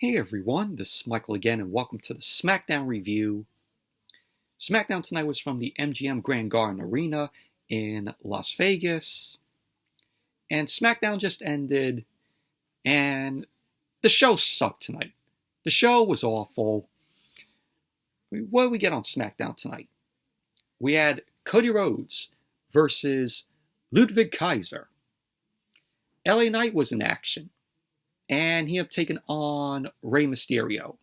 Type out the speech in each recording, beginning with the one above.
Hey everyone, this is Michael again, and welcome to the Smackdown review. Smackdown tonight was from the MGM Grand Garden Arena in Las Vegas. And Smackdown just ended, and the show sucked tonight. The show was awful. What did we get on Smackdown tonight? We had Cody Rhodes versus Ludwig Kaiser. LA Knight was in action, and he had taken on Rey Mysterio.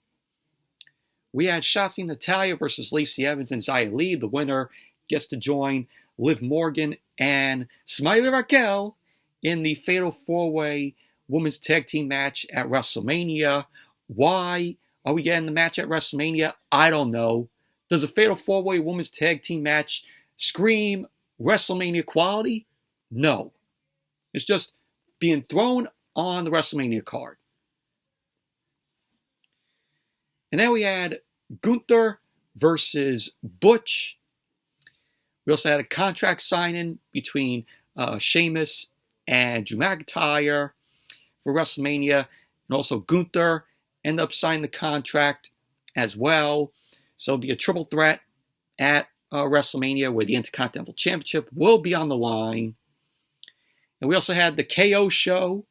We had Shotzi and Natalya versus Lacey Evans and Xia Li. The winner gets to join Liv Morgan and Smiley Raquel in the Fatal 4-Way Women's Tag Team match at WrestleMania. Why are we getting the match at WrestleMania? I don't know. Does a Fatal 4-Way Women's Tag Team match scream WrestleMania quality? No. It's just being thrown on the WrestleMania card. And then we had Gunther versus Butch. We also had a contract signing between Sheamus and Drew McIntyre for WrestleMania. And also Gunther ended up signing the contract as well. So it'll be a triple threat at WrestleMania where the Intercontinental Championship will be on the line. And we also had the KO show.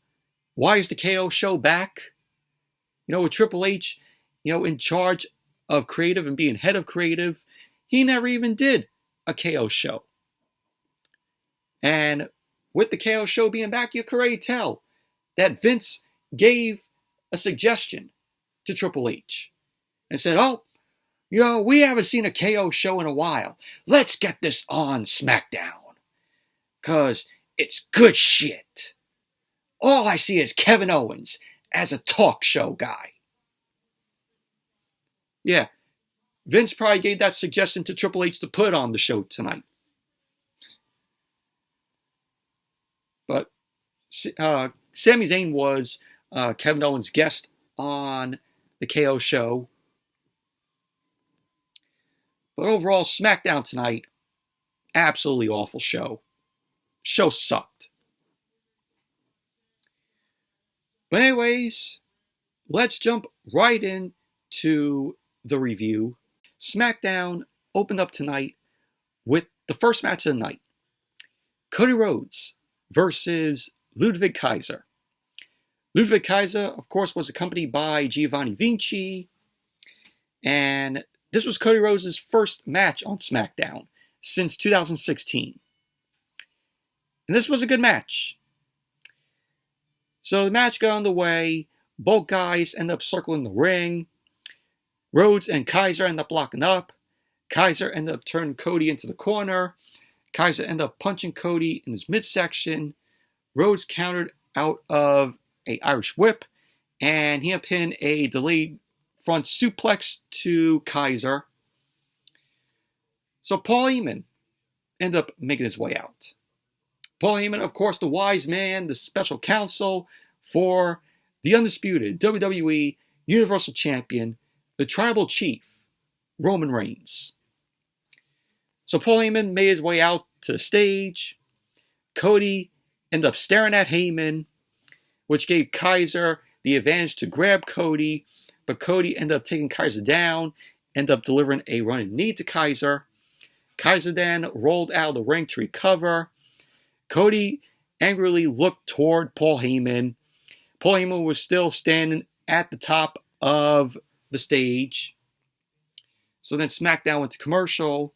Why is the KO show back? With Triple H, in charge of creative and being head of creative, he never even did a KO show. And with the KO show being back, you can already tell that Vince gave a suggestion to Triple H and said, we haven't seen a KO show in a while. Let's get this on SmackDown. Because it's good shit. All I see is Kevin Owens as a talk show guy. Yeah, Vince probably gave that suggestion to Triple H to put on the show tonight. But Sami Zayn was Kevin Owens' guest on the KO show. But overall, SmackDown tonight, absolutely awful show. Show sucked. But anyways, let's jump right into the review. SmackDown opened up tonight with the first match of the night. Cody Rhodes versus Ludwig Kaiser. Ludwig Kaiser, of course, was accompanied by Giovanni Vinci. And this was Cody Rhodes' first match on SmackDown since 2016. And this was a good match. So the match got underway. Both guys end up circling the ring. Rhodes and Kaiser end up locking up. Kaiser ended up turning Cody into the corner. Kaiser ended up punching Cody in his midsection. Rhodes countered out of an Irish whip. And he ended up hitting a delayed front suplex to Kaiser. So Paul Heyman ended up making his way out. Paul Heyman, of course, the wise man, the special counsel for the undisputed WWE Universal Champion, the Tribal Chief, Roman Reigns. So Paul Heyman made his way out to the stage. Cody ended up staring at Heyman, which gave Kaiser the advantage to grab Cody, but Cody ended up taking Kaiser down, ended up delivering a running knee to Kaiser. Kaiser then rolled out of the ring to recover. Cody angrily looked toward Paul Heyman. Paul Heyman was still standing at the top of the stage. So then SmackDown went to commercial.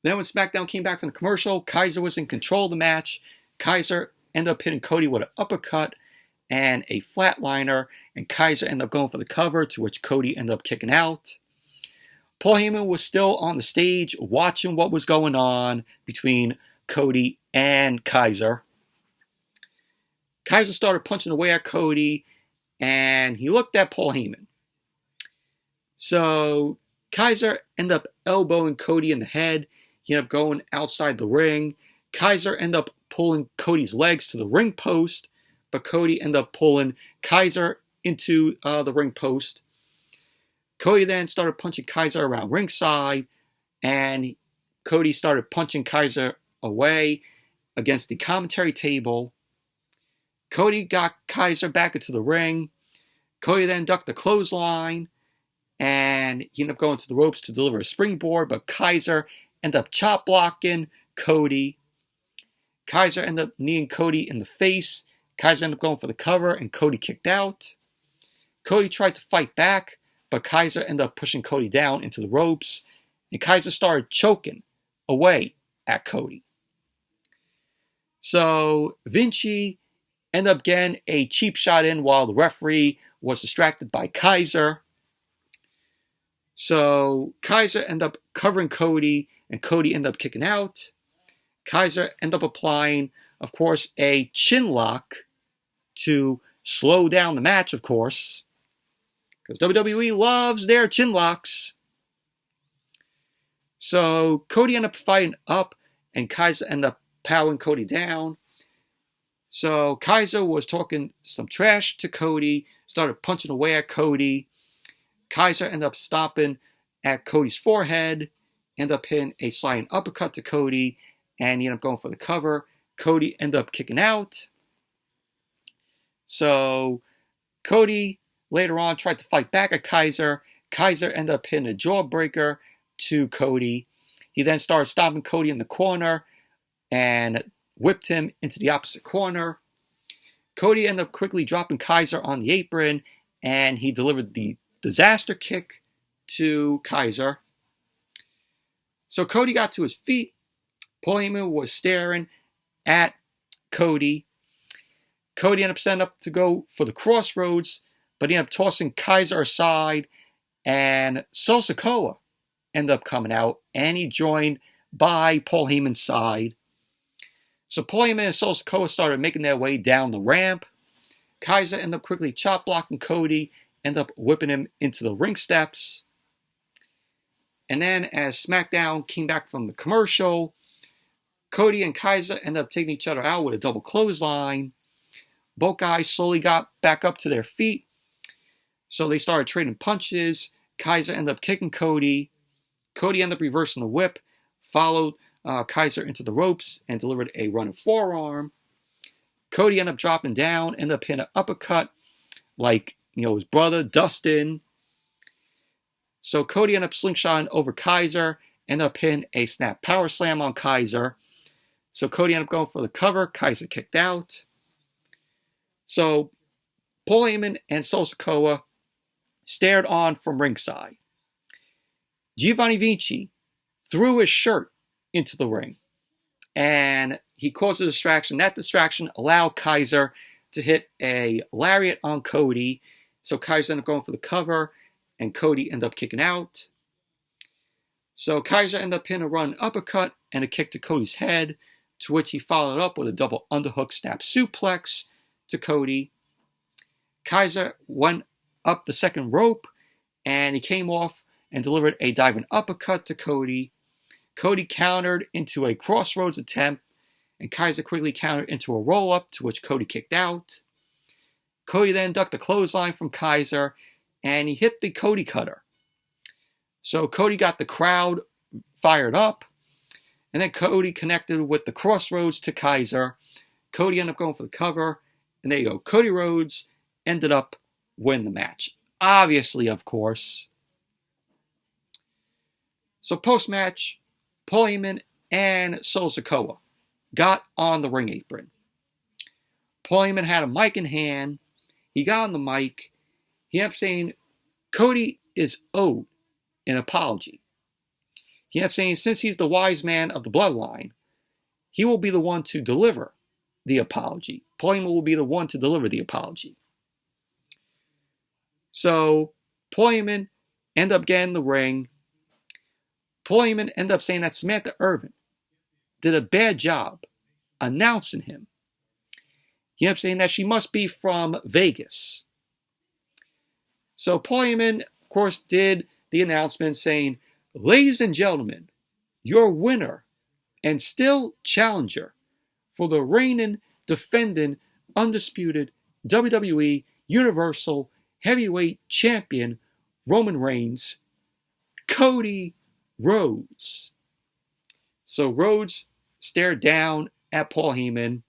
Then when SmackDown came back from the commercial, Kaiser was in control of the match. Kaiser ended up hitting Cody with an uppercut and a flatliner, and Kaiser ended up going for the cover, to which Cody ended up kicking out. Paul Heyman was still on the stage watching what was going on between Cody and Kaiser. Kaiser started punching away at Cody, and he looked at Paul Heyman. So Kaiser ended up elbowing Cody in the head. He ended up going outside the ring. Kaiser ended up pulling Cody's legs to the ring post, but Cody ended up pulling Kaiser into the ring post. Cody then started punching Kaiser around ringside, and Cody started punching Kaiser away against the commentary table. Cody got Kaiser back into the ring. Cody then ducked the clothesline, and he ended up going to the ropes to deliver a springboard, but Kaiser ended up chop blocking Cody. Kaiser ended up kneeing Cody in the face. Kaiser ended up going for the cover, and Cody kicked out. Cody tried to fight back, but Kaiser ended up pushing Cody down into the ropes, and Kaiser started choking away at Cody. So Vinci ended up getting a cheap shot in while the referee was distracted by Kaiser. So Kaiser ended up covering Cody, and Cody ended up kicking out. Kaiser ended up applying, of course, a chin lock to slow down the match, of course, because WWE loves their chin locks. So Cody ended up fighting up, and Kaiser ended up powering Cody down. So Kaiser was talking some trash to Cody, started punching away at Cody. Kaiser ended up stomping at Cody's forehead, ended up hitting a sliding uppercut to Cody, and he ended up going for the cover. Cody ended up kicking out. So Cody later on tried to fight back at Kaiser. Kaiser ended up hitting a jawbreaker to Cody. He then started stomping Cody in the corner and whipped him into the opposite corner. Cody ended up quickly dropping Kaiser on the apron, and he delivered the disaster kick to Kaiser. So Cody got to his feet. Paul Heyman was staring at Cody. Cody ended up setting up to go for the crossroads, but he ended up tossing Kaiser aside, and Sikoa ended up coming out, and he joined by Paul Heyman's side. So Paul Heyman and Sikoa started making their way down the ramp. Kaiser ended up quickly chop blocking Cody, ended up whipping him into the ring steps. And then as SmackDown came back from the commercial, Cody and Kaiser ended up taking each other out with a double clothesline. Both guys slowly got back up to their feet, so they started trading punches. Kaiser ended up kicking Cody. Cody ended up reversing the whip, followed Kaiser into the ropes, and delivered a running forearm. Cody ended up dropping down, ended up hitting an uppercut like his brother Dustin. So Cody ended up slingshotting over Kaiser, ended up hitting a snap power slam on Kaiser. So Cody ended up going for the cover. Kaiser kicked out. So Paul Heyman and Sikoa stared on from ringside. Giovanni Vinci threw his shirt into the ring, and he caused a distraction. That distraction allowed Kaiser to hit a lariat on Cody. So Kaiser ended up going for the cover, and Cody ended up kicking out. So Kaiser ended up hitting a running uppercut and a kick to Cody's head, to which he followed up with a double underhook snap suplex to Cody. Kaiser went up the second rope, and he came off and delivered a diving uppercut to Cody. Cody countered into a crossroads attempt, and Kaiser quickly countered into a roll-up, to which Cody kicked out. Cody then ducked a clothesline from Kaiser, and he hit the Cody cutter. So Cody got the crowd fired up, and then Cody connected with the crossroads to Kaiser. Cody ended up going for the cover, and there you go. Cody Rhodes ended up winning the match. Obviously, of course. So post-match, Paul Heyman and Sikoa got on the ring apron. Paul Heyman had a mic in hand. He got on the mic. He ended up saying Cody is owed an apology. He ended up saying since he's the wise man of the bloodline, he will be the one to deliver the apology. Paul Heyman will be the one to deliver the apology. So Paul Heyman ended up getting in the ring. Paul Heyman ended up saying that Samantha Irvin did a bad job announcing him. He ended up saying that she must be from Vegas. So Paul Heyman, of course, did the announcement saying, "Ladies and gentlemen, your winner and still challenger for the reigning, defending, undisputed WWE Universal Heavyweight Champion Roman Reigns, Cody Rhodes." So Rhodes stared down at Paul Heyman.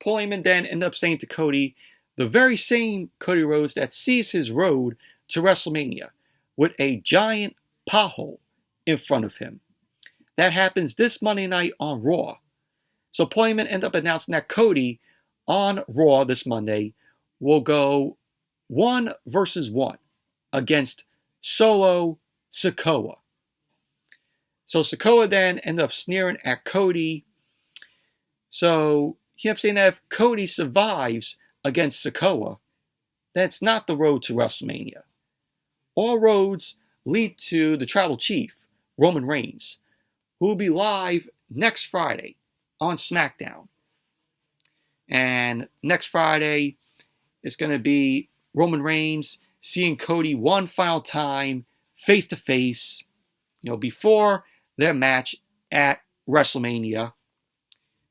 Paul Heyman then ended up saying to Cody, the very same Cody Rhodes that sees his road to WrestleMania with a giant pothole in front of him. That happens this Monday night on Raw. So Paul Heyman ended up announcing that Cody on Raw this Monday will go 1 versus 1 against Solo Sikoa. So Sikoa then ended up sneering at Cody. So he ended up saying that if Cody survives against Sikoa, that's not the road to WrestleMania. All roads lead to the Tribal Chief, Roman Reigns, who will be live next Friday on SmackDown. And next Friday is going to be Roman Reigns seeing Cody one final time, face to face, before their match at WrestleMania,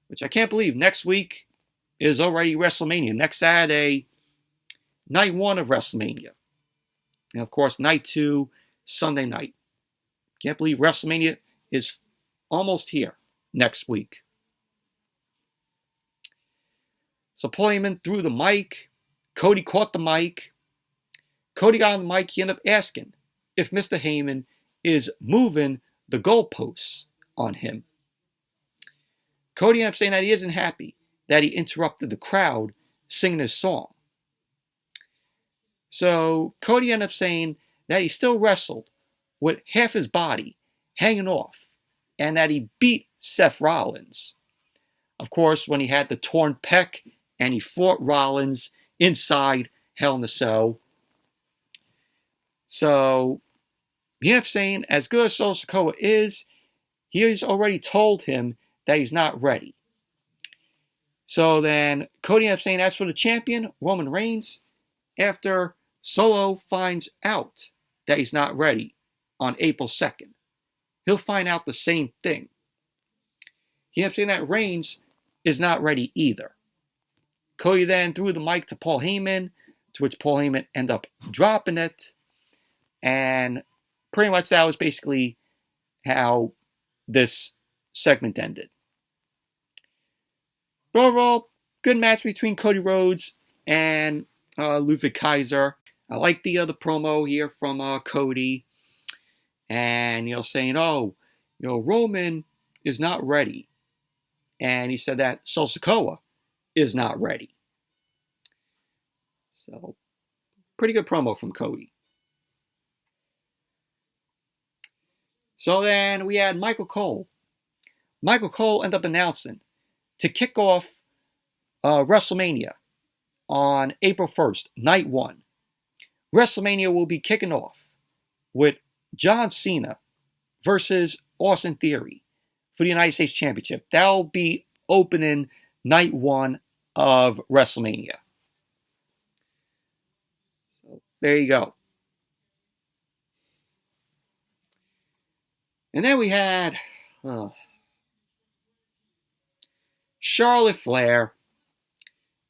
which I can't believe next week is already WrestleMania. Next Saturday, night 1 of WrestleMania. And of course, night 2, Sunday night. Can't believe WrestleMania is almost here next week. So Paul Heyman threw the mic. Cody caught the mic. Cody got on the mic. He ended up asking if Mr. Heyman is moving the goalposts on him. Cody ended up saying that he isn't happy that he interrupted the crowd singing his song. So Cody ended up saying that he still wrestled with half his body hanging off and that he beat Seth Rollins. Of course, when he had the torn pec and he fought Rollins inside Hell in a Cell. So he ended up saying, as good as Solo Sikoa is, he's already told him that he's not ready. So then Cody ended up saying, as for the champion, Roman Reigns, after Solo finds out that he's not ready on April 2nd, he'll find out the same thing. He ended up saying that Reigns is not ready either. Cody then threw the mic to Paul Heyman, to which Paul Heyman ended up dropping it. And pretty much that was basically how this segment ended. But overall, good match between Cody Rhodes and Ludwig Kaiser. I like the promo here from Cody. And, saying, Roman is not ready. And he said that Solo Sikoa is not ready. So, pretty good promo from Cody. So then we had Michael Cole. Michael Cole ended up announcing to kick off WrestleMania on April 1st, night 1. WrestleMania will be kicking off with John Cena versus Austin Theory for the United States Championship. That'll be opening night 1 of WrestleMania. So there you go. And then we had Charlotte Flair,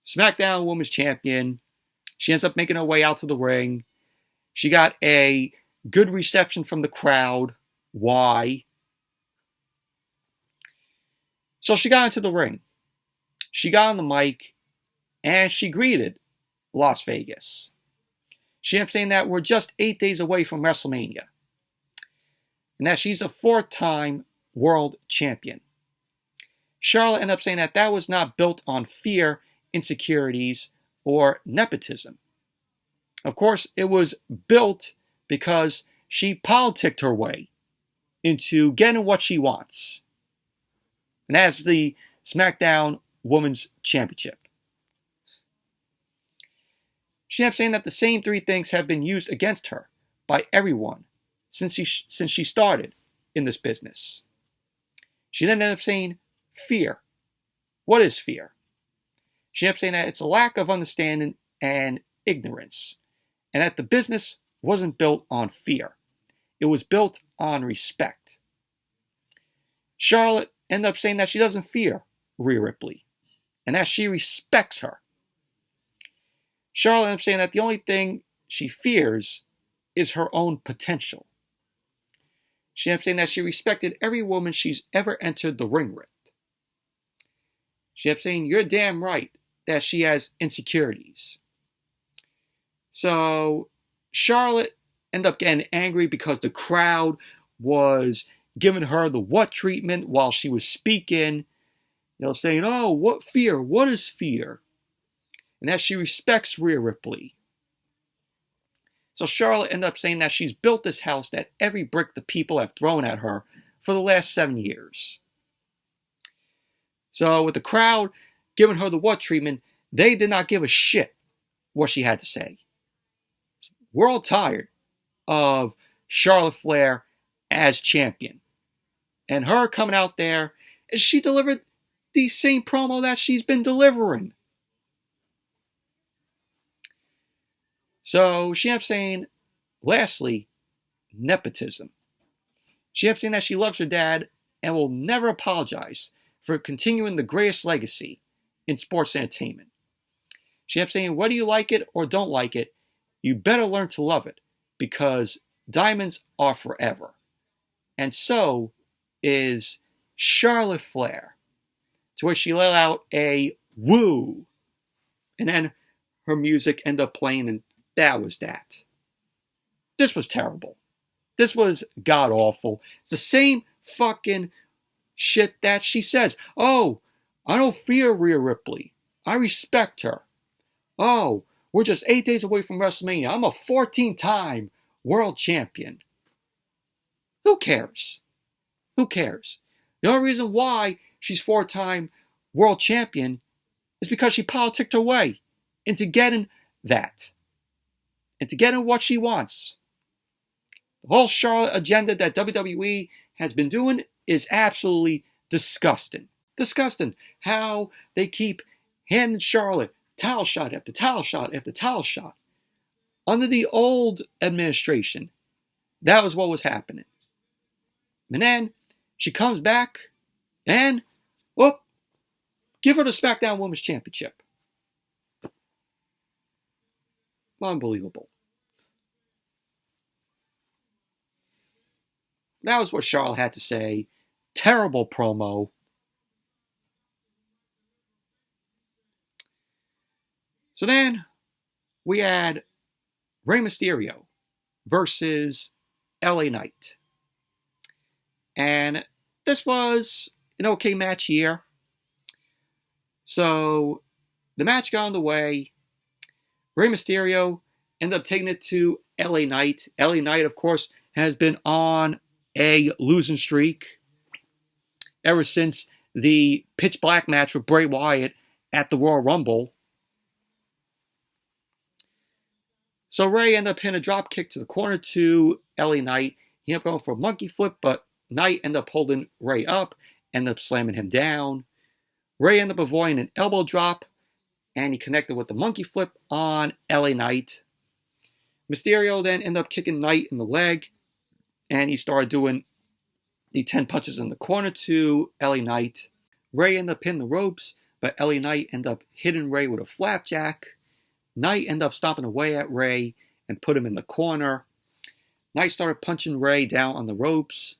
SmackDown Women's Champion. She ends up making her way out to the ring. She got a good reception from the crowd. Why? So she got into the ring. She got on the mic, and she greeted Las Vegas. She ended up saying that we're just 8 days away from WrestleMania, and that she's a 4-time world champion. Charlotte ended up saying that that was not built on fear, insecurities, or nepotism. Of course, it was built because she politicked her way into getting what she wants. And that's the SmackDown Women's Championship. She ended up saying that the same 3 things have been used against her by everyone since she started in this business. She then ended up saying fear. What is fear? She ended up saying that it's a lack of understanding and ignorance, and that the business wasn't built on fear. It was built on respect. Charlotte ended up saying that she doesn't fear Rhea Ripley, and that she respects her. Charlotte ended up saying that the only thing she fears is her own potential. She ended up saying that she respected every woman she's ever entered the ring with. She ended up saying, you're damn right that she has insecurities. So Charlotte ended up getting angry because the crowd was giving her the what treatment while she was speaking, saying, oh, what fear? What is fear? And that she respects Rhea Ripley. So Charlotte ended up saying that she's built this house that every brick the people have thrown at her for the last 7 years. So with the crowd giving her the what treatment, they did not give a shit what she had to say. We're all tired of Charlotte Flair as champion. And her coming out there, she delivered the same promo that she's been delivering. So she ended up saying, lastly, nepotism. She ended up saying that she loves her dad and will never apologize for continuing the greatest legacy in sports entertainment. She ended up saying, whether you like it or don't like it, you better learn to love it because diamonds are forever. And so is Charlotte Flair. To which she let out a woo. And then her music ended up playing, and that was that. This was terrible. This was god-awful. It's the same fucking shit that she says. Oh, I don't fear Rhea Ripley. I respect her. Oh, we're just 8 days away from WrestleMania. I'm a 14-time world champion. Who cares? Who cares? The only reason why she's 4-time world champion is because she politicked her way into getting that. Into getting what she wants. The whole Charlotte agenda that WWE has been doing is absolutely disgusting. Disgusting. How they keep handing Charlotte title shot after title shot after title shot. Under the old administration, that was what was happening. And then she comes back and, whoop, give her the SmackDown Women's Championship. Unbelievable. That was what Charlotte had to say. Terrible promo. So then we had Rey Mysterio versus LA Knight. And this was an okay match here. So the match got underway. Rey Mysterio ended up taking it to LA Knight. LA Knight, of course, has been on a losing streak ever since the pitch black match with Bray Wyatt at the Royal Rumble. So Rey ended up hitting a drop kick to the corner to LA Knight. He ended up going for a monkey flip, but Knight ended up holding Rey up, ended up slamming him down. Rey ended up avoiding an elbow drop, and he connected with the monkey flip on LA Knight. Mysterio then ended up kicking Knight in the leg, and he started doing the 10 punches in the corner to LA Knight. Rey ended up hitting the ropes, but LA Knight ended up hitting Rey with a flapjack. Knight ended up stomping away at Rey and put him in the corner. Knight started punching Rey down on the ropes.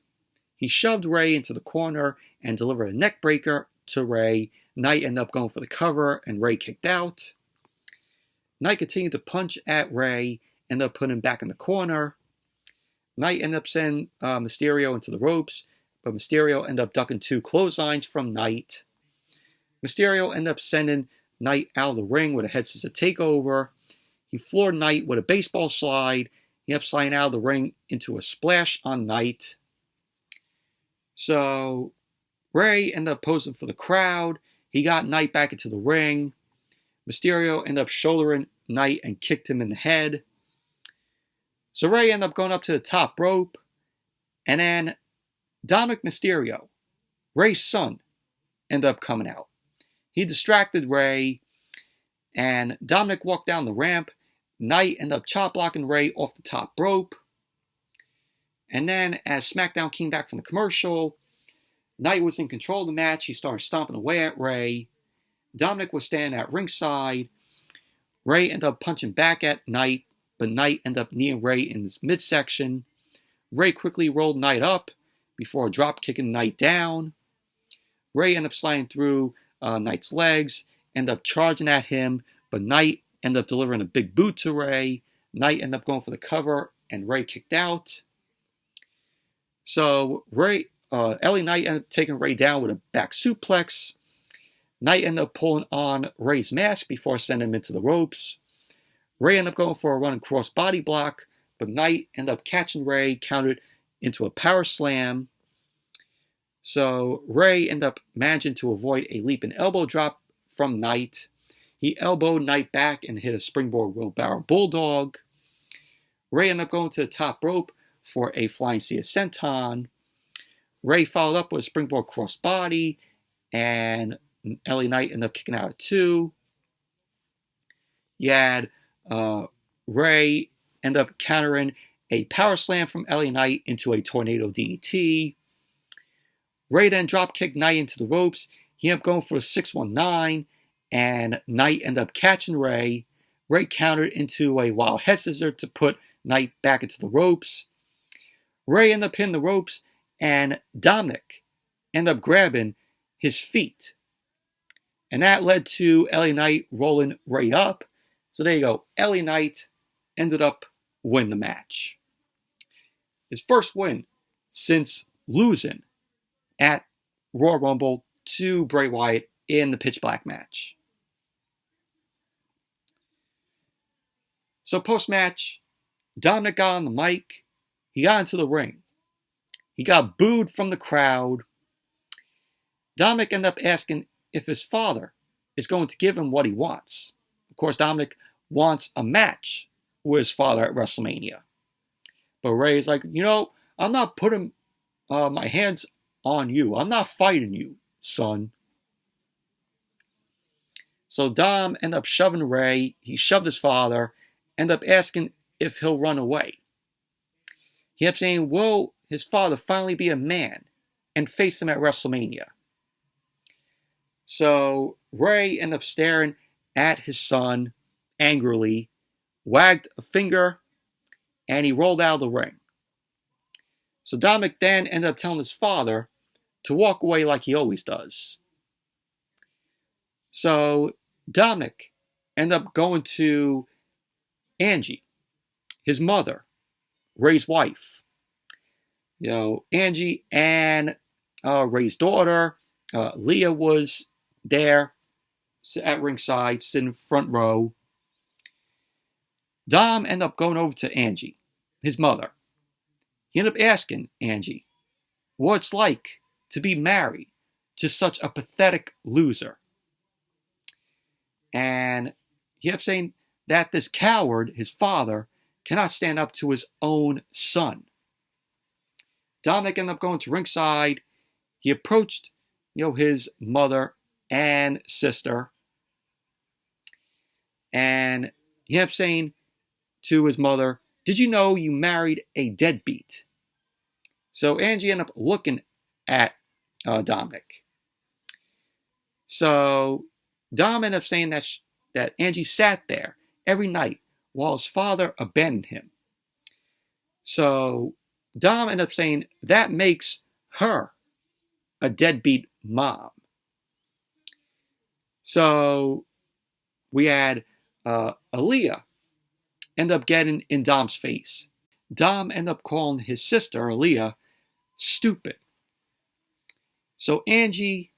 He shoved Rey into the corner and delivered a neck breaker to Rey. Knight ended up going for the cover, and Rey kicked out. Knight continued to punch at Rey, ended up putting him back in the corner. Knight ended up sending Mysterio into the ropes, but Mysterio ended up ducking 2 clotheslines from Knight. Mysterio ended up sending Knight out of the ring with a head scissor takeover. He floored Knight with a baseball slide. He ended up sliding out of the ring into a splash on Knight. So Rey ended up posing for the crowd. He got Knight back into the ring. Mysterio ended up shouldering Knight and kicked him in the head. So Rey ended up going up to the top rope. And then Dominik Mysterio, Rey's son, ended up coming out. He distracted Rey, and Dominik walked down the ramp. Knight ended up chop blocking Rey off the top rope. And then as SmackDown came back from the commercial, Knight was in control of the match. He started stomping away at Rey. Dominik was standing at ringside. Rey ended up punching back at Knight, but Knight ended up kneeing Rey in his midsection. Rey quickly rolled Knight up before drop kicking Knight down. Rey ended up sliding through Knight's legs, ended up charging at him, but Knight ended up delivering a big boot to Rey. Knight ended up going for the cover, and Rey kicked out. So LA Knight ended up taking Rey down with a back suplex. Knight ended up pulling on Rey's mask before sending him into the ropes. Rey ended up going for a running cross body block, but Knight ended up catching Rey, countered into a power slam. So Rey ended up managing to avoid a leaping elbow drop from Knight. He elbowed Knight back and hit a springboard wheelbarrow bulldog. Rey ended up going to the top rope for a flying Sea Senton. Rey followed up with a springboard crossbody, and LA Knight ended up kicking out at 2. You had Rey end up countering a power slam from LA Knight into a tornado DDT. Rey then drop kicked Knight into the ropes. He ended up going for a 619, and Knight ended up catching Rey. Rey countered into a wild head scissor to put Knight back into the ropes. Rey ended up hitting the ropes, and DOMINIK ended up grabbing his feet. And that led to LA Knight rolling Rey up. So there you go. LA Knight ended up winning the match. His first win since losing at Royal Rumble to Bray Wyatt in the Pitch Black match. So post-match, DOMINIK got on the mic. He got into the ring. He got booed from the crowd. DOMINIK ended up asking if his father is going to give him what he wants. Of course, DOMINIK wants a match with his father at WrestleMania. But Rey's like, I'm not putting my hands on you. I'm not fighting you, son. So Dom ended up shoving Rey. He shoved his father. Ended up asking if he'll run away. He ended up saying, will his father finally be a man and face him at WrestleMania? So Rey ended up staring at his son angrily, wagged a finger, and he rolled out of the ring. So DOMINIK then ended up telling his father to walk away like he always does. So DOMINIK ended up going to Angie, his mother, Rey's wife. Angie and Rey's daughter, Leah, was there at ringside, sitting front row. Dom ended up going over to Angie, his mother. He ended up asking Angie what it's like to be married to such a pathetic loser. And he ended up saying that this coward, his father, cannot stand up to his own son. DOMINIK ended up going to ringside. He approached, his mother and sister. And he ended up saying to his mother, did you know you married a deadbeat? So Angie ended up looking at DOMINIK. So Dom ended up saying that Angie sat there every night while his father abandoned him. So Dom ended up saying that makes her a deadbeat mom. So we had Aaliyah end up getting in Dom's face. Dom ended up calling his sister, Aaliyah, stupid. So Angie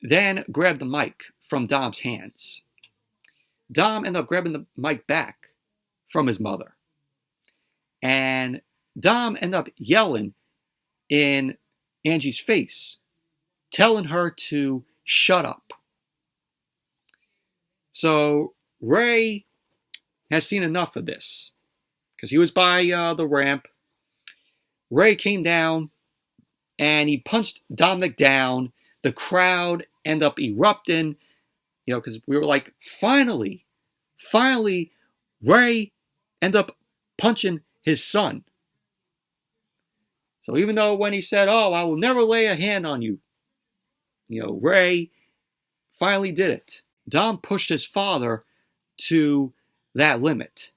then grabbed the mic from Dom's hands. Dom ended up grabbing the mic back from his mother. And Dom ended up yelling in Angie's face, telling her to shut up. So Rey has seen enough of this, because he was by the ramp. Rey came down and he punched DOMINIK down. The crowd ended up erupting, because we were like, finally, Rey ended up punching his son. So even though when he said, I will never lay a hand on you, Rey finally did it. Dom pushed his father to that limit,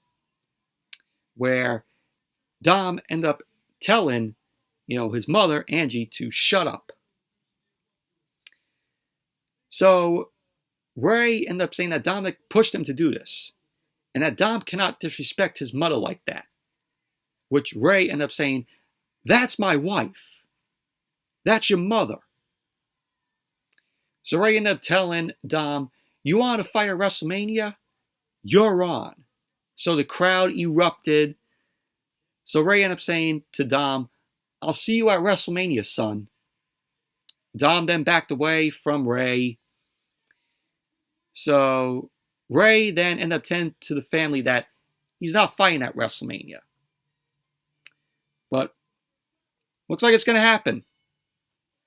where Dom ended up telling, his mother, Angie, to shut up. So Rey ended up saying that DOMINIK pushed him to do this. and that Dom cannot disrespect his mother like that, which Rey ended up saying, "That's my wife. That's your mother." So Rey ended up telling Dom, "You want to fight at WrestleMania? You're on." So the crowd erupted. So Rey ended up saying to Dom, "I'll see you at WrestleMania, son." Dom then backed away from Rey. So Rey then ended up telling to the family that he's not fighting at WrestleMania. But looks like it's going to happen.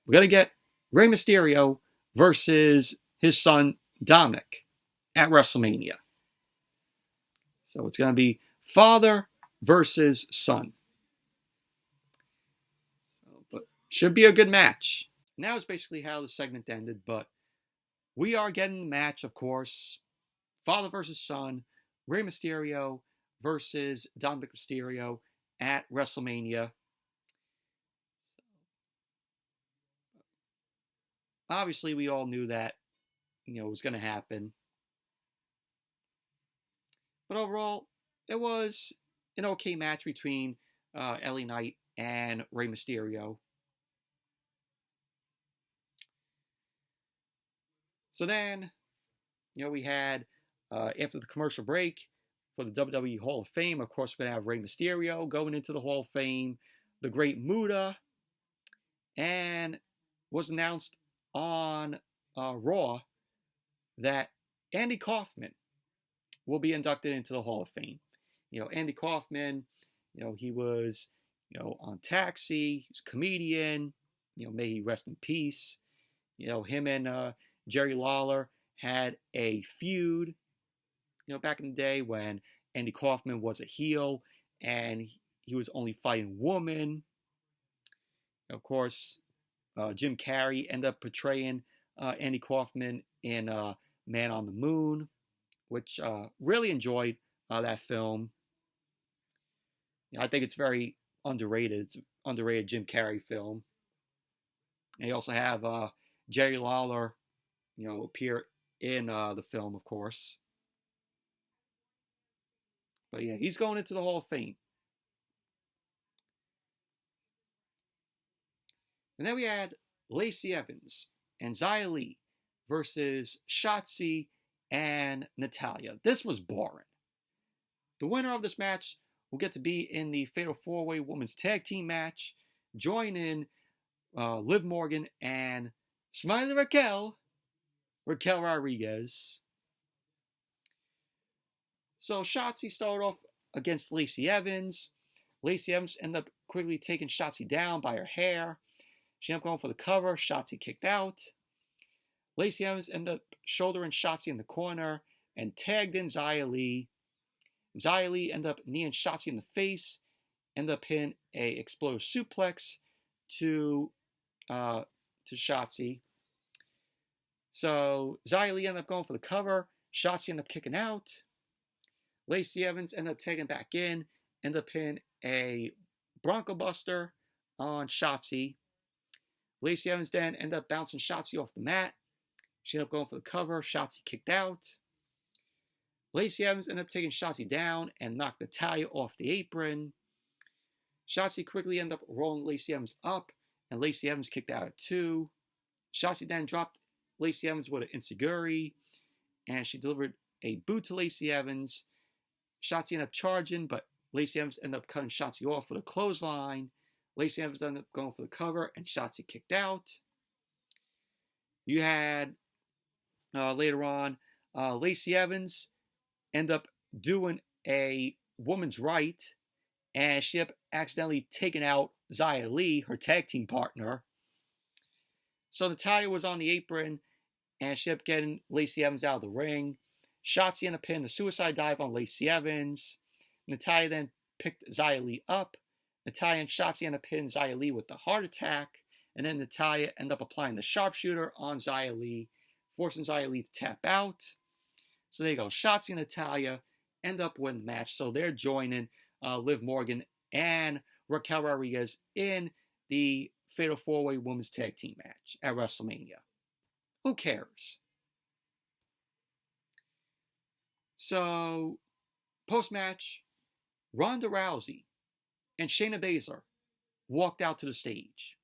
We're going to get Rey Mysterio versus his son DOMINIK at WrestleMania. So it's going to be father versus son. But should be a good match. Now is basically how the segment ended, but we are getting the match, of course. Father versus son, Rey Mysterio versus DOMINIK Mysterio at WrestleMania. Obviously, we all knew that, it was going to happen. But overall, it was an okay match between LA Knight and Rey Mysterio. So then, we had, after the commercial break for the WWE Hall of Fame, of course, we're going to have Rey Mysterio going into the Hall of Fame, the Great Muta, and was announced on Raw that Andy Kaufman will be inducted into the Hall of Fame. Andy Kaufman, he was, on Taxi, he's a comedian, may he rest in peace. Him and Jerry Lawler had a feud, back in the day when Andy Kaufman was a heel and he was only fighting women. Of course, Jim Carrey ended up portraying Andy Kaufman in Man on the Moon, which really enjoyed that film. I think it's very underrated. It's an underrated Jim Carrey film. And you also have Jerry Lawler, appear in the film, of course. But yeah, he's going into the Hall of Fame. And then we had Lacey Evans and Xia Li versus Shotzi and Natalya. This was boring. The winner of this match will get to be in the Fatal 4-Way Women's Tag Team match, joining Liv Morgan and Smiley Raquel Rodriguez. So Shotzi started off against Lacey Evans. Lacey Evans ended up quickly taking Shotzi down by her hair. She ended up going for the cover. Shotzi kicked out. Lacey Evans ended up shouldering Shotzi in the corner and tagged in Xia Li. Xia Li ended up kneeing Shotzi in the face, ended up hitting a explosive suplex to Shotzi. So Xia Li ended up going for the cover. Shotzi ended up kicking out. Lacey Evans ended up tagging back in, ended up hitting a Bronco Buster on Shotzi. Lacey Evans then ended up bouncing Shotzi off the mat. She ended up going for the cover. Shotzi kicked out. Lacey Evans ended up taking Shotzi down and knocked Natalya off the apron. Shotzi quickly ended up rolling Lacey Evans up, and Lacey Evans kicked out at 2. Shotzi then dropped Lacey Evans with an enziguri, and she delivered a boot to Lacey Evans. Shotzi ended up charging, but Lacey Evans ended up cutting Shotzi off with a clothesline. Lacey Evans ended up going for the cover, and Shotzi kicked out. You had, later on, Lacey Evans end up doing a woman's right, and she ended up accidentally taking out Xia Li, her tag team partner. So Natalya was on the apron, and she ended up getting Lacey Evans out of the ring. Shotzi ended up hitting the suicide dive on Lacey Evans. Natalya then picked Xia Li up. Natalya and Shotzi ended up hitting Xia Li with the heart attack, and then Natalya ended up applying the sharpshooter on Xia Li, forcing Xia Li to tap out. So there you go. Shotzi and Natalya end up winning the match. So they're joining Liv Morgan and Raquel Rodriguez in the Fatal 4-Way Women's Tag Team match at WrestleMania. Who cares? So Post-match, Ronda Rousey and Shayna Baszler walked out to the stage.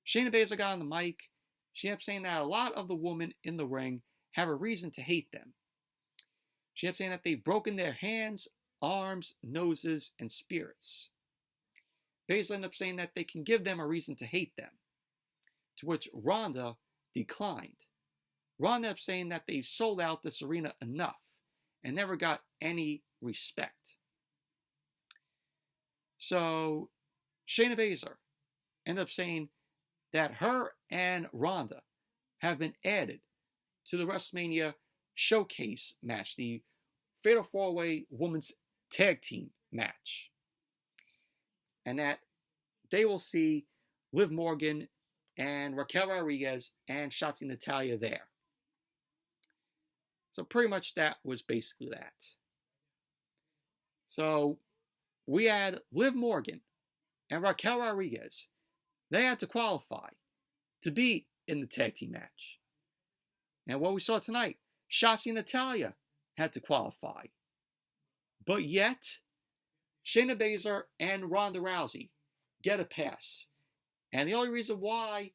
Shayna Baszler got on the mic. She kept saying that a lot of the women in the ring have a reason to hate them. She kept saying that they've broken their hands, arms, noses, and spirits. Baszler ended up saying that they can give them a reason to hate them, to which Ronda declined. Ronda ended up saying that they sold out this arena enough and never got any respect. So Shayna Baszler ended up saying that her and Ronda have been added to the WrestleMania Showcase match, the Fatal 4-Way Women's Tag Team match. And that they will see Liv Morgan and Raquel Rodriguez and Shotzi and Natalya there. So pretty much that was basically that. So we had Liv Morgan and Raquel Rodriguez. They had to qualify to be in the tag team match. And what we saw tonight, Shotzi and Natalya had to qualify. But yet, Shayna Baszler and Ronda Rousey get a pass. And the only reason why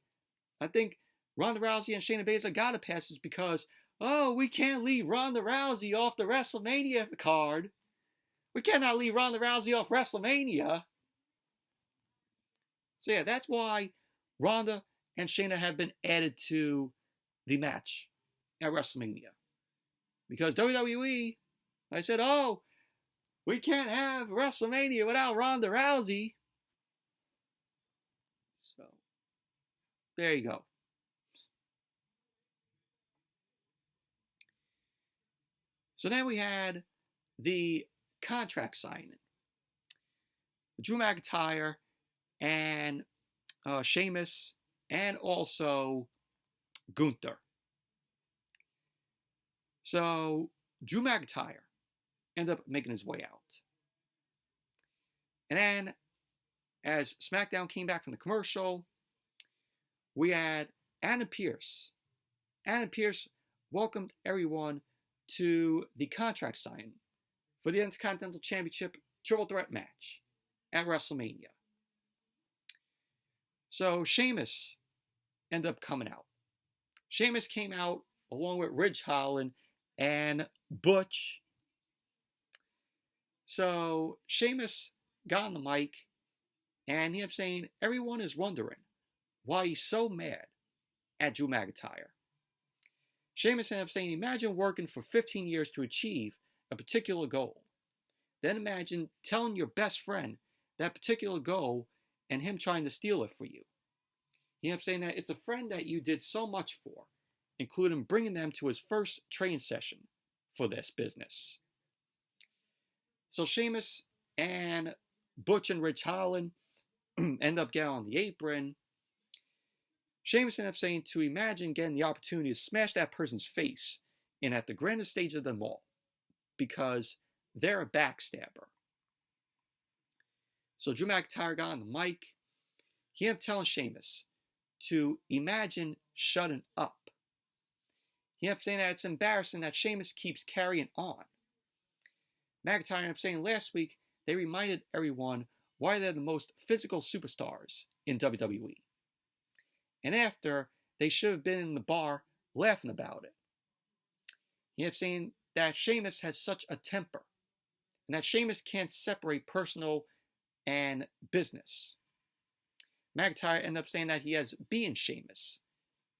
I think Ronda Rousey and Shayna Baszler got a pass is because, we can't leave Ronda Rousey off the WrestleMania card. We cannot leave Ronda Rousey off WrestleMania. So yeah, that's why Ronda and Shayna have been added to the match at WrestleMania. Because WWE, I said, we can't have WrestleMania without Ronda Rousey. So, there you go. So then we had the contract signing. Drew McIntyre and Sheamus and also Gunther. So Drew McIntyre ended up making his way out. And then as SmackDown came back from the commercial, we had Adam Pearce. Adam Pearce welcomed everyone to the contract signing for the Intercontinental Championship Triple Threat match at WrestleMania. So Sheamus ended up coming out. Sheamus came out along with Ridge Holland and Butch. So Sheamus got on the mic and he kept saying everyone is wondering why he's so mad at Drew McIntyre. Sheamus ended up saying, imagine working for 15 years to achieve a particular goal. Then imagine telling your best friend that particular goal and him trying to steal it for you. He ended up saying that it's a friend that you did so much for, including bringing them to his first training session for this business. So Sheamus and Butch and Ridge Holland end up getting on the apron. Sheamus ended up saying to imagine getting the opportunity to smash that person's face in at the grandest stage of them all, because they're a backstabber. So Drew McIntyre got on the mic. He ended up telling Sheamus to imagine shutting up. He ended up saying that it's embarrassing that Sheamus keeps carrying on. McIntyre ended up saying last week they reminded everyone why they're the most physical superstars in WWE. And after, they should have been in the bar laughing about it. He ended up saying that Sheamus has such a temper and that Sheamus can't separate personal and business. McIntyre ended up saying that he has beaten Sheamus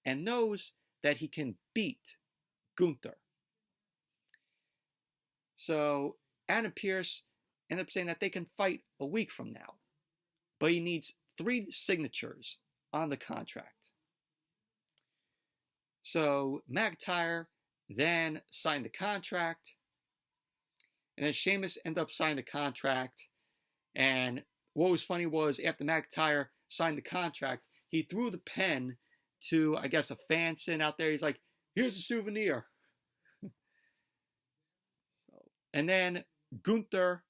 and knows that he can beat Gunther. So Adam Pearce ended up saying that they can fight a week from now, but he needs 3 signatures on the contract. So McIntyre then signed the contract, and then Sheamus ended up signing the contract. And what was funny was after McIntyre signed the contract, he threw the pen to, I guess, a fan sitting out there. He's like, here's a souvenir. And then Gunther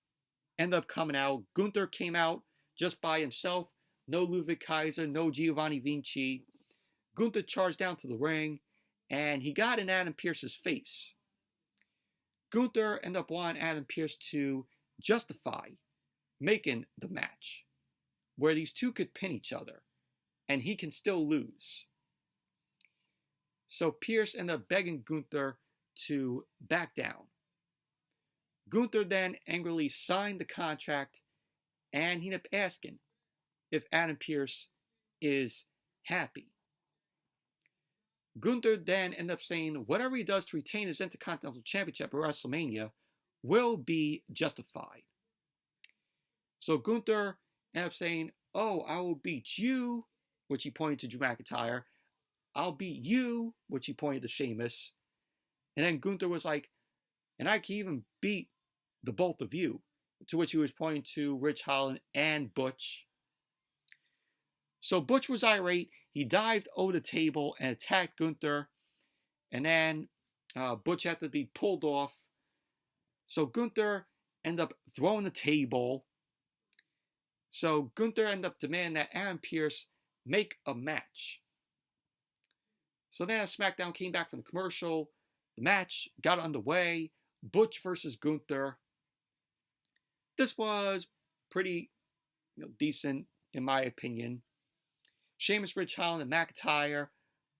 ended up coming out. Gunther came out just by himself. No Ludwig Kaiser, no Giovanni Vinci. Gunther charged down to the ring, and he got in Adam Pearce's face. Gunther ended up wanting Adam Pearce to justify making the match where these two could pin each other and he can still lose. So Pearce ended up begging Gunther to back down. Gunther then angrily signed the contract and he ended up asking if Adam Pearce is happy. Gunther then ended up saying whatever he does to retain his Intercontinental Championship at WrestleMania will be justified. So Gunther ended up saying, "Oh, I will beat you," which he pointed to Drew McIntyre. "I'll beat you," which he pointed to Sheamus. And then Gunther was like, "And I can even beat the both of you," to which he was pointing to Ridge Holland and Butch. So Butch was irate. He dived over the table and attacked Gunther. And then Butch had to be pulled off. So Gunther ended up throwing the table. So Gunther ended up demanding that Adam Pearce make a match. So then SmackDown came back from the commercial. The match got underway. Butch versus Gunther. This was pretty decent in my opinion. Sheamus, Ridge Holland, and McIntyre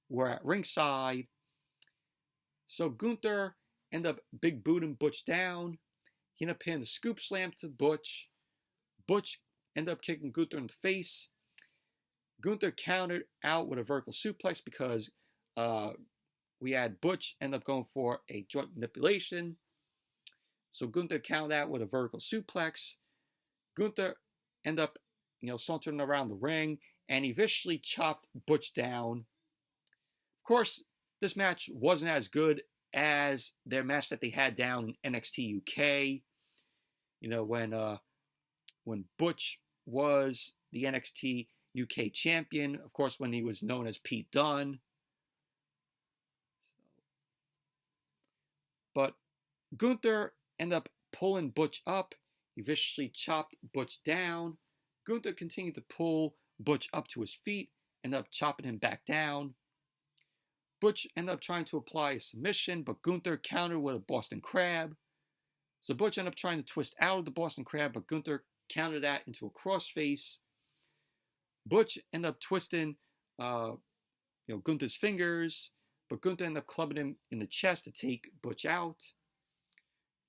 were at ringside. So Gunther ended up big booting Butch down. He ended up hitting a scoop slam to Butch. Butch ended up kicking Gunther in the face. Gunther countered out with a vertical suplex because we had Butch end up going for a joint manipulation. So Gunther countered out with a vertical suplex. Gunther ended up sauntering around the ring, and he viciously chopped Butch down. Of course, this match wasn't as good as their match that they had down in NXT UK. When Butch was the NXT UK champion, of course, when he was known as Pete Dunne. But Gunther ended up pulling Butch up. He viciously chopped Butch down. Gunther continued to pull Butch up to his feet, ended up chopping him back down. Butch ended up trying to apply a submission, but Gunther countered with a Boston Crab. So Butch ended up trying to twist out of the Boston Crab, but Gunther countered that into a crossface. Butch ended up twisting Gunther's fingers, but Gunther ended up clubbing him in the chest to take Butch out.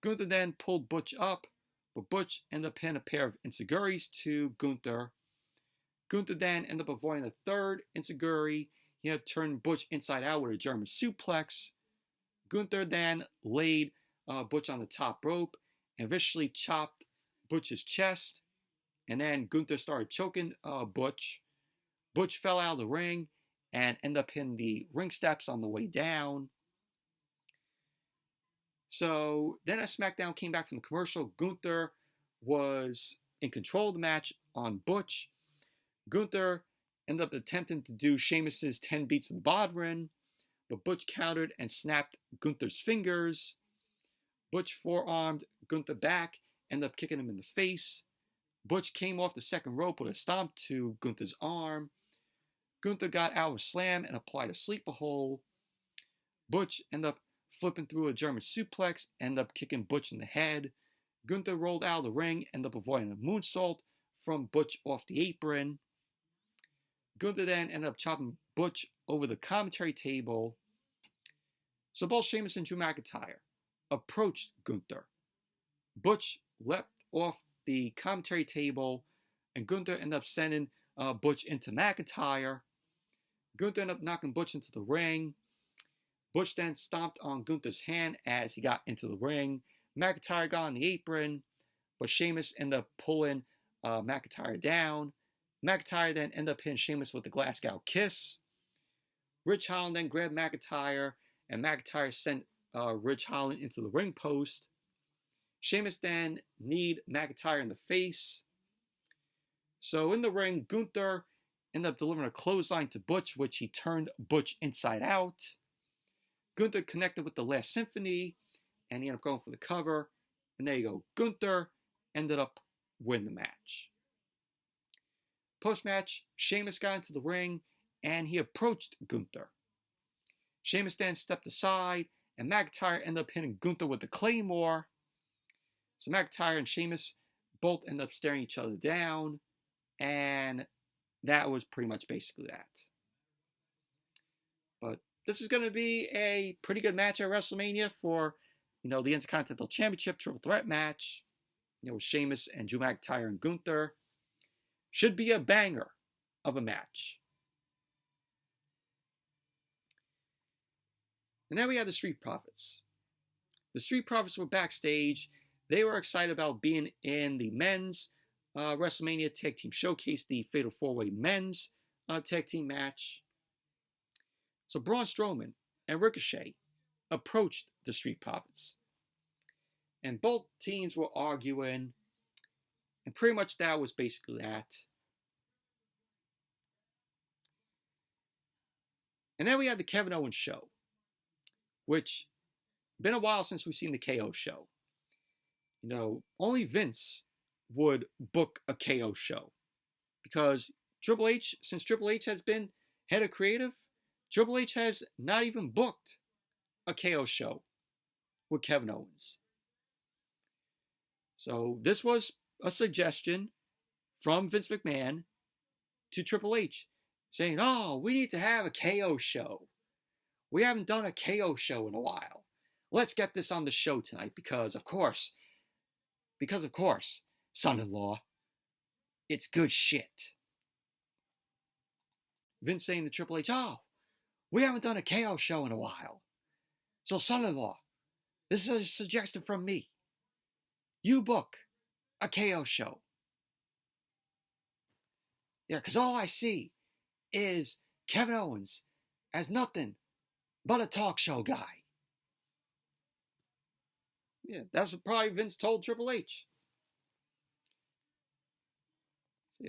Gunther then pulled Butch up, but Butch ended up hitting a pair of enziguris to Gunther. Gunther then ended up avoiding a third enziguri. He had turned Butch inside out with a German suplex. Gunther then laid Butch on the top rope and viciously chopped Butch's chest. And then Gunther started choking Butch. Butch fell out of the ring and ended up hitting the ring steps on the way down. So then as SmackDown came back from the commercial, Gunther was in control of the match on Butch. Gunther ended up attempting to do Sheamus's 10 beats of the Bodhrán, but Butch countered and snapped Gunther's fingers. Butch forearmed Gunther back, ended up kicking him in the face. Butch came off the second rope with a stomp to Gunther's arm. Gunther got out of a slam and applied a sleeper hold. Butch ended up flipping through a German suplex, ended up kicking Butch in the head. Gunther rolled out of the ring, ended up avoiding a moonsault from Butch off the apron. Gunther then ended up chopping Butch over the commentary table. So both Sheamus and Drew McIntyre approached Gunther. Butch leapt off the commentary table, and Gunther ended up sending Butch into McIntyre. Gunther ended up knocking Butch into the ring. Butch then stomped on Gunther's hand as he got into the ring. McIntyre got on the apron, but Sheamus ended up pulling McIntyre down. McIntyre then ended up hitting Sheamus with the Glasgow kiss. Ridge Holland then grabbed McIntyre, and McIntyre sent Ridge Holland into the ring post. Sheamus then kneed McIntyre in the face. So in the ring, Gunther ended up delivering a clothesline to Butch, which he turned Butch inside out. Gunther connected with the Last Symphony, and he ended up going for the cover. And there you go. Gunther ended up winning the match. Post-match, Sheamus got into the ring, and he approached Gunther. Sheamus then stepped aside and McIntyre ended up hitting Gunther with the Claymore. So McIntyre and Sheamus both end up staring each other down, and that was pretty much basically that. But this is going to be a pretty good match at WrestleMania for, the Intercontinental Championship triple threat match, with Sheamus and Drew McIntyre and Gunther. Should be a banger of a match. And then we had the Street Profits. The Street Profits were backstage. They were excited about being in the men's WrestleMania Tag Team Showcase, the Fatal 4-Way men's tag team match. So Braun Strowman and Ricochet approached the Street Profits. And both teams were arguing. And pretty much that was basically that. And then we had the Kevin Owens show, which been a while since we've seen the KO show. Only Vince would book a KO show, because since Triple H has been head of creative, Triple H has not even booked a KO show with Kevin Owens. So this was a suggestion from Vince McMahon to Triple H, saying, we need to have a KO show. We haven't done a KO show in a while. Let's get this on the show tonight because of course, son-in-law, it's good shit. Vince saying to Triple H, we haven't done a KO show in a while. So son-in-law, this is a suggestion from me. You book a KO show. Yeah, because all I see is Kevin Owens as nothing but a talk show guy. Yeah, that's what probably Vince told Triple H.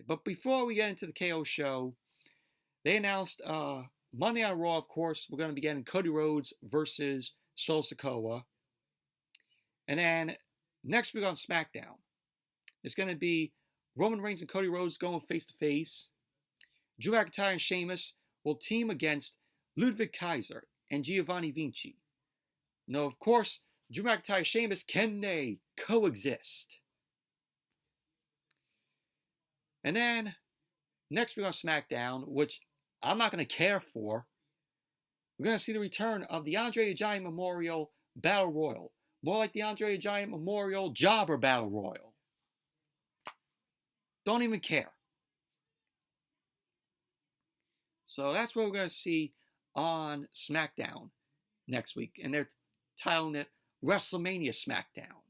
But before we get into the KO show, they announced Monday Night Raw, of course, we're going to be getting Cody Rhodes versus Solo Sikoa. And then next week on SmackDown, it's going to be Roman Reigns and Cody Rhodes going face-to-face. Drew McIntyre and Sheamus will team against Ludwig Kaiser and Giovanni Vinci. Now, of course, Drew McIntyre and Sheamus, can they coexist? And then next week on SmackDown, which I'm not going to care for, we're going to see the return of the Andre the Giant Memorial Battle Royal. More like the Andre the Giant Memorial Jobber Battle Royal. Don't even care. So that's what we're going to see on SmackDown next week. And they're titling it WrestleMania Smackdown.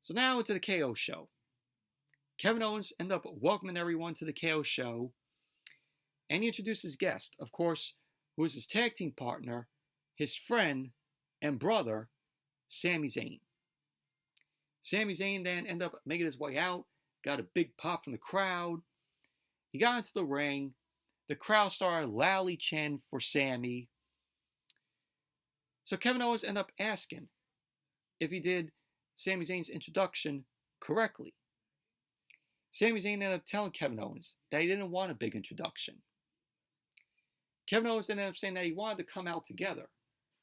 So now into the KO show. Kevin Owens ended up welcoming everyone to the KO show. And he introduced his guest, of course, who is his tag team partner, his friend and brother, Sami Zayn. Sami Zayn then ended up making his way out, got a big pop from the crowd. He got into the ring. The crowd started loudly chanting for Sami. So Kevin Owens ended up asking if he did Sami Zayn's introduction correctly. Sami Zayn ended up telling Kevin Owens that he didn't want a big introduction. Kevin Owens then ended up saying that he wanted to come out together,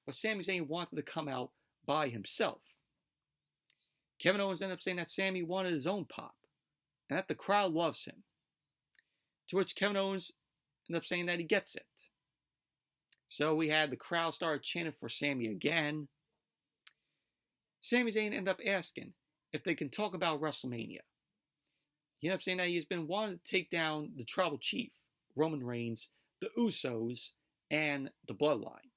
but Sami Zayn wanted to come out by himself. Kevin Owens ended up saying that Sami wanted his own pop, and that the crowd loves him. To which Kevin Owens ended up saying that he gets it. So we had the crowd start chanting for Sami again. Sami Zayn ended up asking if they can talk about WrestleMania. He ended up saying that he has been wanting to take down the Tribal Chief, Roman Reigns, the Usos, and the Bloodline.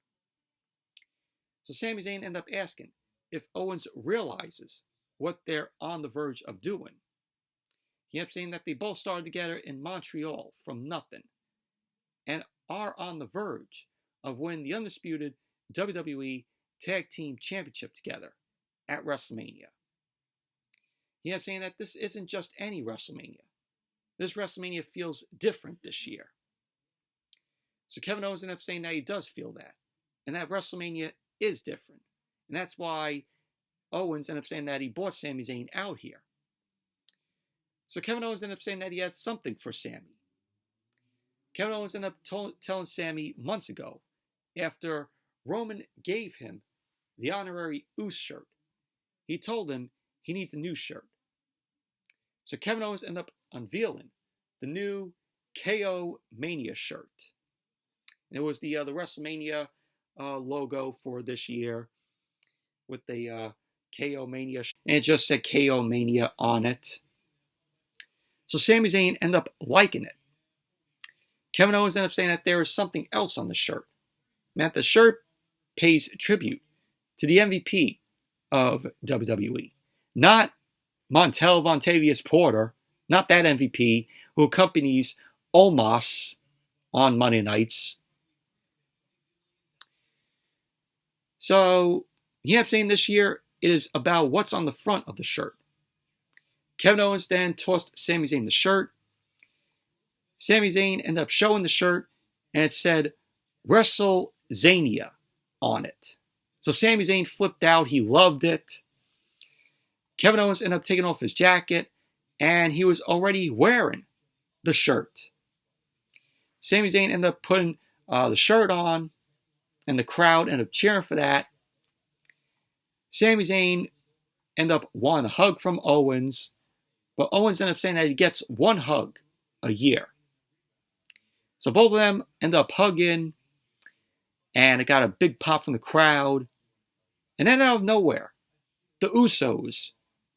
So Sami Zayn ended up asking if Owens realizes what they're on the verge of doing. He ended up saying that they both started together in Montreal from nothing and are on the verge of winning the undisputed WWE Tag Team Championship together at WrestleMania. He ended up saying that this isn't just any WrestleMania. This WrestleMania feels different this year. So Kevin Owens ended up saying that he does feel that, and that WrestleMania is different. And that's why Owens ended up saying that he bought Sami Zayn out here. So Kevin Owens ended up saying that he had something for Sami. Kevin Owens ended up telling Sami months ago, after Roman gave him the honorary Uso shirt, he told him he needs a new shirt. So Kevin Owens ended up unveiling the new KO Mania shirt. And it was the WrestleMania logo for this year with the KO Mania, and it just said KO Mania on it. So Sami Zayn ended up liking it. Kevin Owens ended up saying that there is something else on the shirt. And that the shirt pays tribute to the MVP of WWE. Not Montel Vontavious Porter, not that MVP who accompanies Omos on Monday nights. So he ended up saying this year it is about what's on the front of the shirt. Kevin Owens then tossed Sami Zayn the shirt. Sami Zayn ended up showing the shirt, and it said WrestleZania on it. So Sami Zayn flipped out. He loved it. Kevin Owens ended up taking off his jacket, and he was already wearing the shirt. Sami Zayn ended up putting the shirt on, and the crowd ended up cheering for that. Sami Zayn ended up wanting a hug from Owens, but Owens ended up saying that he gets one hug a year. So both of them ended up hugging, and it got a big pop from the crowd. And then out of nowhere, the Usos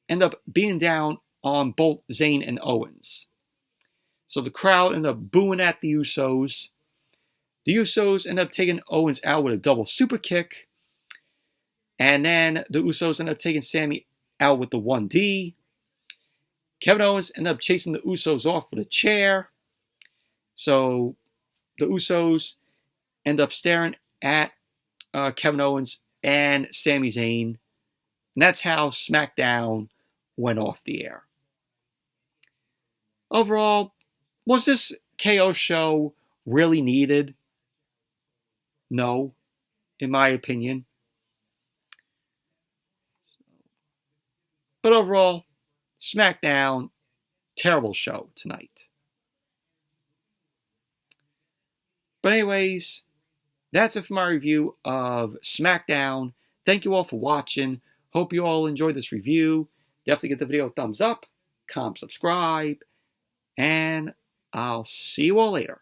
end up being down on both Zayn and Owens. So the crowd ended up booing at the Usos. The Usos ended up taking Owens out with a double super kick. And then the Usos ended up taking Sami out with the 1D. Kevin Owens ended up chasing the Usos off with a chair. So the Usos end up staring at Kevin Owens and Sami Zayn. And that's how SmackDown went off the air. Overall, was this KO show really needed? No, in my opinion. But overall, SmackDown, terrible show tonight. But anyways, that's it for my review of SmackDown. Thank you all for watching. Hope you all enjoyed this review. Definitely give the video a thumbs up, comment, subscribe, and I'll see you all later.